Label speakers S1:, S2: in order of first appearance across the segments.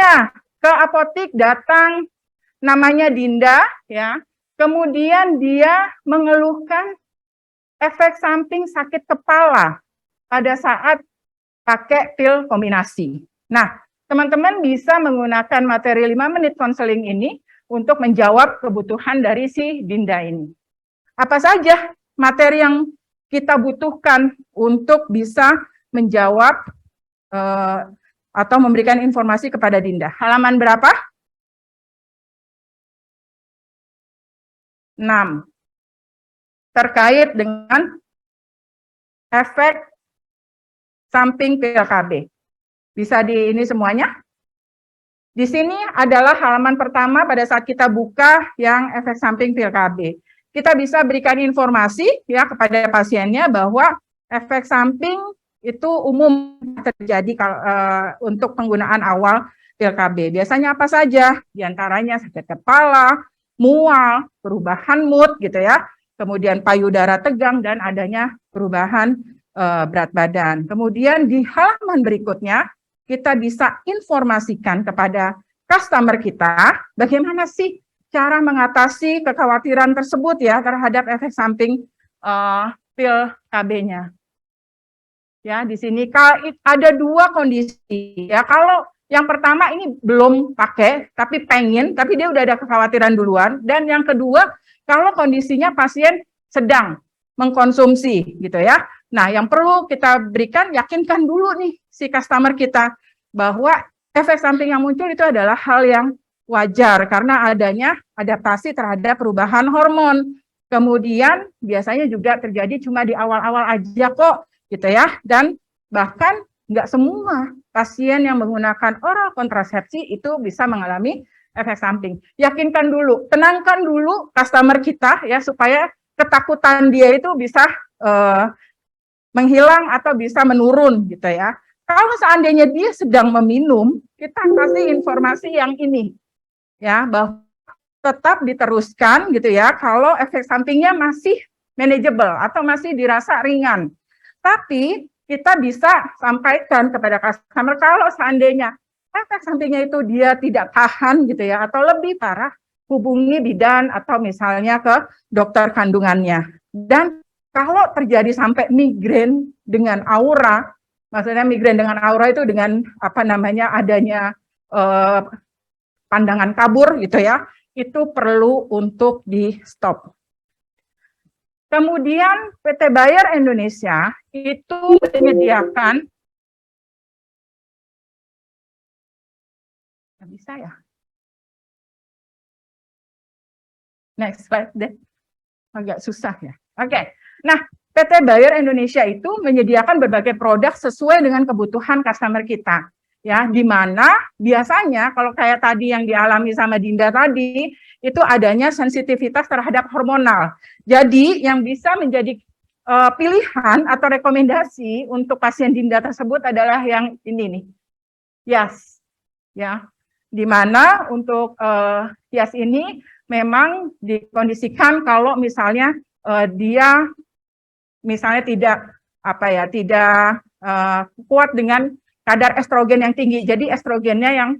S1: Misalnya ke apotik datang namanya Dinda, ya, kemudian dia mengeluhkan efek samping sakit kepala pada saat pakai pil kombinasi. Nah, teman-teman bisa menggunakan materi 5 menit konseling ini untuk menjawab kebutuhan dari si Dinda ini. Apa saja materi yang kita butuhkan untuk bisa menjawab atau memberikan informasi kepada Dinda? Halaman berapa? 6. Terkait dengan efek samping pil KB. Bisa di ini semuanya? Di sini adalah halaman pertama pada saat kita buka yang efek samping pil KB. Kita bisa berikan informasi ya kepada pasiennya bahwa efek samping itu umum terjadi untuk penggunaan awal pil KB. Biasanya apa saja? Di antaranya sakit kepala, mual, perubahan mood gitu ya, kemudian payudara tegang dan adanya perubahan berat badan. Kemudian di halaman berikutnya kita bisa informasikan kepada customer kita bagaimana sih cara mengatasi kekhawatiran tersebut ya terhadap efek samping pil KB-nya. Ya, di sini ada dua kondisi ya. Kalau yang pertama ini belum pakai tapi pengen, tapi dia udah ada kekhawatiran duluan. Dan yang kedua, kalau kondisinya pasien sedang mengkonsumsi gitu ya. Nah, yang perlu kita berikan, yakinkan dulu nih si customer kita bahwa efek samping yang muncul itu adalah hal yang wajar karena adanya adaptasi terhadap perubahan hormon. Kemudian biasanya juga terjadi cuma di awal-awal aja kok gitu ya, dan bahkan nggak semua pasien yang menggunakan oral kontrasepsi itu bisa mengalami efek samping. Yakinkan dulu, tenangkan dulu customer kita ya supaya ketakutan dia itu bisa menghilang atau bisa menurun gitu ya. Kalau seandainya dia sedang meminum, kita kasih informasi yang ini ya, bahwa tetap diteruskan gitu ya kalau efek sampingnya masih manageable atau masih dirasa ringan. Tapi kita bisa sampaikan kepada customer kalau seandainya efek sampingnya itu dia tidak tahan gitu ya atau lebih parah, hubungi bidan atau misalnya ke dokter kandungannya. Dan kalau terjadi sampai migrain dengan aura, maksudnya migrain dengan aura itu dengan apa namanya adanya pandangan kabur gitu ya, itu perlu untuk di stop. Kemudian PT Bayer Indonesia itu menyediakan, nggak bisa ya? Next slide deh, agak susah ya. Oke, nah PT Bayer Indonesia itu menyediakan berbagai produk sesuai dengan kebutuhan customer kita. Ya, di mana biasanya kalau kayak tadi yang dialami sama Dinda tadi, itu adanya sensitivitas terhadap hormonal. Jadi yang bisa menjadi pilihan atau rekomendasi untuk pasien Dinda tersebut adalah yang ini nih, Yas, ya, di mana untuk Yas ini memang dikondisikan kalau misalnya dia misalnya tidak apa ya, tidak kuat dengan kadar estrogen yang tinggi. Jadi estrogennya yang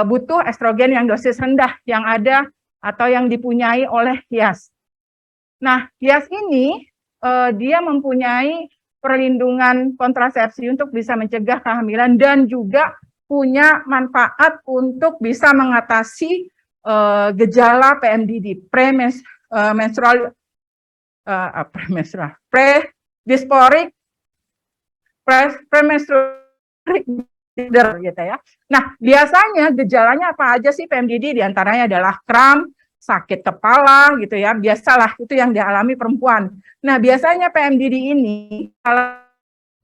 S1: butuh estrogen yang dosis rendah yang ada atau yang dipunyai oleh Yas. Nah, Yas ini dia mempunyai perlindungan kontrasepsi untuk bisa mencegah kehamilan dan juga punya manfaat untuk bisa mengatasi gejala PMDD, predisporic gitu ya. Nah, biasanya gejalanya apa aja sih PMDD? Di antaranya adalah kram, sakit kepala gitu ya. Biasalah itu yang dialami perempuan. Nah, biasanya PMDD ini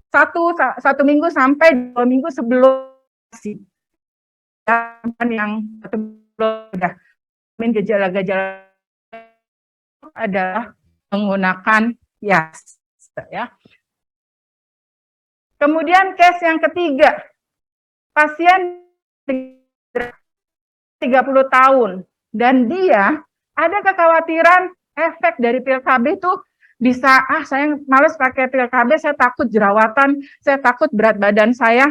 S1: satu minggu sampai 2 minggu sebelum yang sudah gejala-gejala adalah menggunakan Yas ya. Kemudian case yang ketiga, pasien 30 tahun dan dia ada kekhawatiran efek dari pil KB itu bisa, saya males pakai pil KB, saya takut jerawatan, saya takut berat badan saya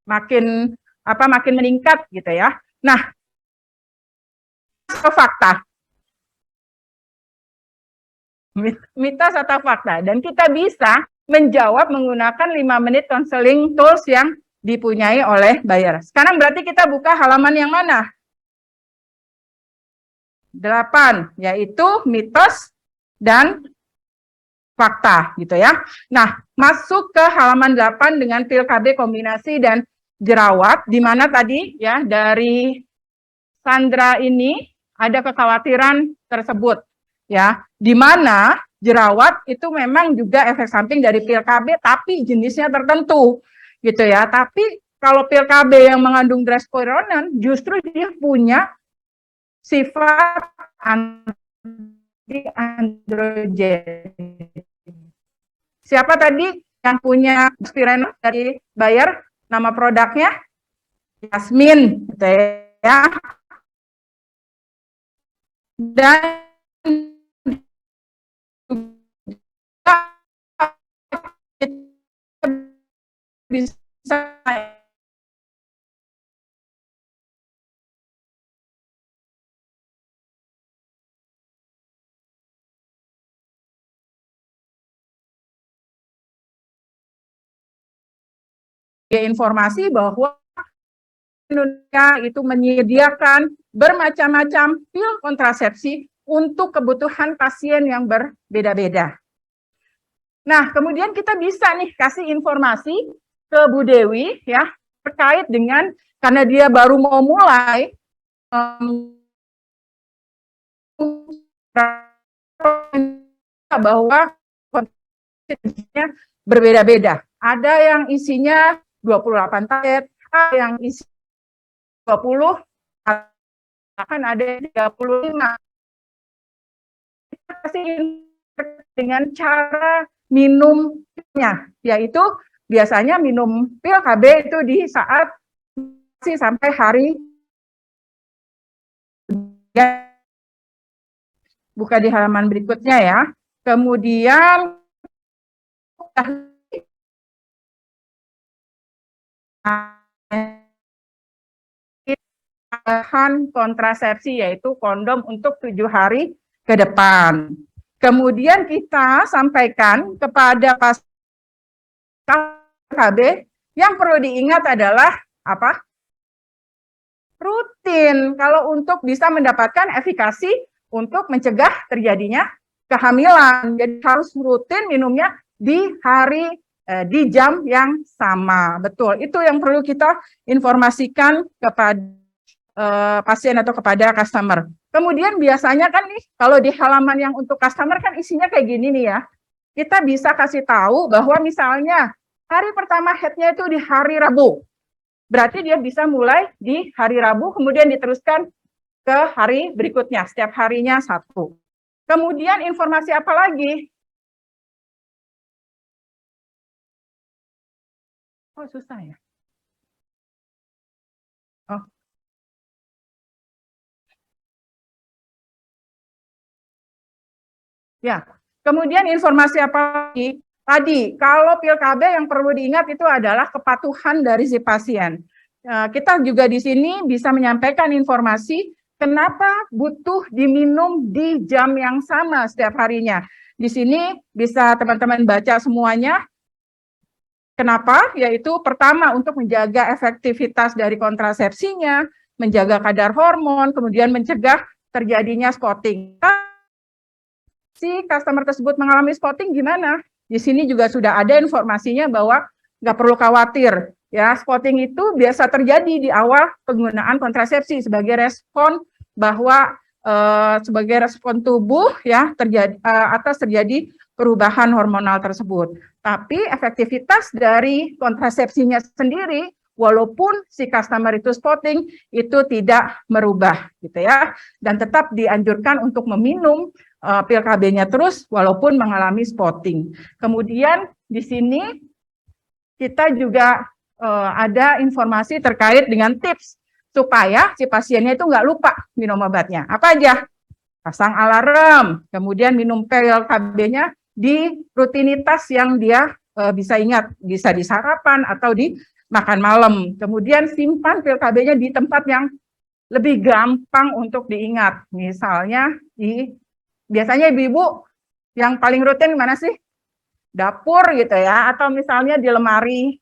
S1: makin makin meningkat gitu ya. Nah, fakta. Mitos atau fakta, dan kita bisa menjawab menggunakan 5 menit counseling tools yang dipunyai oleh buyer. Sekarang berarti kita buka halaman yang mana? 8, yaitu mitos dan fakta gitu ya. Nah, masuk ke halaman 8 dengan pil KB kombinasi dan jerawat, di mana tadi ya dari Sandra ini ada kekhawatiran tersebut ya, di mana jerawat itu memang juga efek samping dari pil KB tapi jenisnya tertentu gitu ya. Tapi kalau pil KB yang mengandung drospirenol justru dia punya sifat anti-androgen. Siapa tadi yang punya drospirenol dari Bayer? Nama produknya Yasmin gitu ya. Dan bisa informasi bahwa Indonesia itu menyediakan bermacam-macam pil kontrasepsi untuk kebutuhan pasien yang berbeda-beda. Nah, kemudian kita bisa nih kasih informasi ke Bu Dewi ya terkait dengan, karena dia baru mau mulai bahwa kontennya berbeda-beda. Ada yang isinya 28 tablet, ada yang isi 20, akan ada 35. Kita kasih dengan cara minumnya, yaitu biasanya minum pil KB itu di saat sampai hari, buka di halaman berikutnya ya. Kemudian bahan kontrasepsi yaitu kondom untuk 7 hari ke depan. Kemudian kita sampaikan kepada pasien KB yang perlu diingat adalah apa? Rutin. Kalau untuk bisa mendapatkan efikasi untuk mencegah terjadinya kehamilan. Jadi harus rutin minumnya di hari di jam yang sama. Betul. Itu yang perlu kita informasikan kepada pasien atau kepada customer. Kemudian biasanya kan nih kalau di halaman yang untuk customer kan isinya kayak gini nih ya. Kita bisa kasih tahu bahwa misalnya hari pertama headnya itu di hari Rabu. Berarti dia bisa mulai di hari Rabu, kemudian diteruskan ke hari berikutnya, setiap harinya 1. Kemudian informasi apa lagi? Oh, susah ya. Oh. Ya, kemudian informasi apa lagi? Tadi, kalau pil KB yang perlu diingat itu adalah kepatuhan dari si pasien. Kita juga di sini bisa menyampaikan informasi kenapa butuh diminum di jam yang sama setiap harinya. Di sini bisa teman-teman baca semuanya. Kenapa? Yaitu pertama untuk menjaga efektivitas dari kontrasepsinya, menjaga kadar hormon, kemudian mencegah terjadinya spotting. Si customer tersebut mengalami spotting gimana? Di sini juga sudah ada informasinya bahwa nggak perlu khawatir. Ya, spotting itu biasa terjadi di awal penggunaan kontrasepsi sebagai respon bahwa sebagai respon tubuh ya terjadi atas terjadi perubahan hormonal tersebut. Tapi efektivitas dari kontrasepsinya sendiri walaupun si customer itu spotting itu tidak merubah gitu ya, dan tetap dianjurkan untuk meminum pil KB-nya terus walaupun mengalami spotting. Kemudian di sini kita juga ada informasi terkait dengan tips supaya si pasiennya itu nggak lupa minum obatnya. Apa aja? Pasang alarm, kemudian minum pil KB-nya di rutinitas yang dia bisa ingat, bisa di sarapan atau di makan malam. Kemudian simpan pil KB-nya di tempat yang lebih gampang untuk diingat. Misalnya biasanya ibu-ibu yang paling rutin mana sih? Dapur gitu ya, atau misalnya di lemari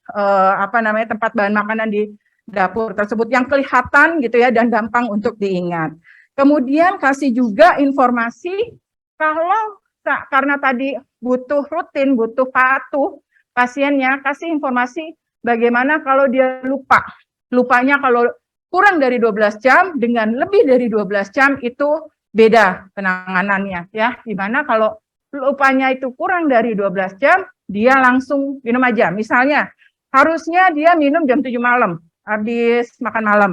S1: tempat bahan makanan di dapur tersebut yang kelihatan gitu ya dan gampang untuk diingat. Kemudian kasih juga informasi kalau karena tadi butuh rutin, butuh patuh pasiennya, kasih informasi bagaimana kalau dia lupa. Lupanya kalau kurang dari 12 jam dengan lebih dari 12 jam itu beda penanganannya ya. Dimana kalau lupanya itu kurang dari 12 jam, dia langsung minum aja. Misalnya harusnya dia minum jam 7 malam, habis makan malam.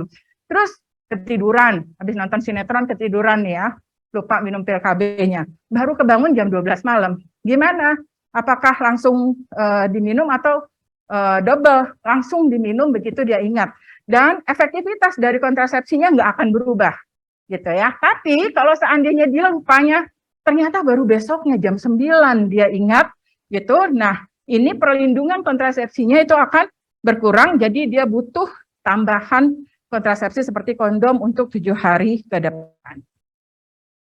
S1: Terus ketiduran, habis nonton sinetron ketiduran nih ya, lupa minum pil KB-nya. Baru kebangun jam 12 malam. Gimana? Apakah langsung diminum atau double? Langsung diminum begitu dia ingat. Dan efektivitas dari kontrasepsinya nggak akan berubah. Gitu ya. Tapi kalau seandainya dia lupanya ternyata baru besoknya jam 9 dia ingat gitu. Nah, ini perlindungan kontrasepsinya itu akan berkurang, jadi dia butuh tambahan kontrasepsi seperti kondom untuk 7 hari ke depan.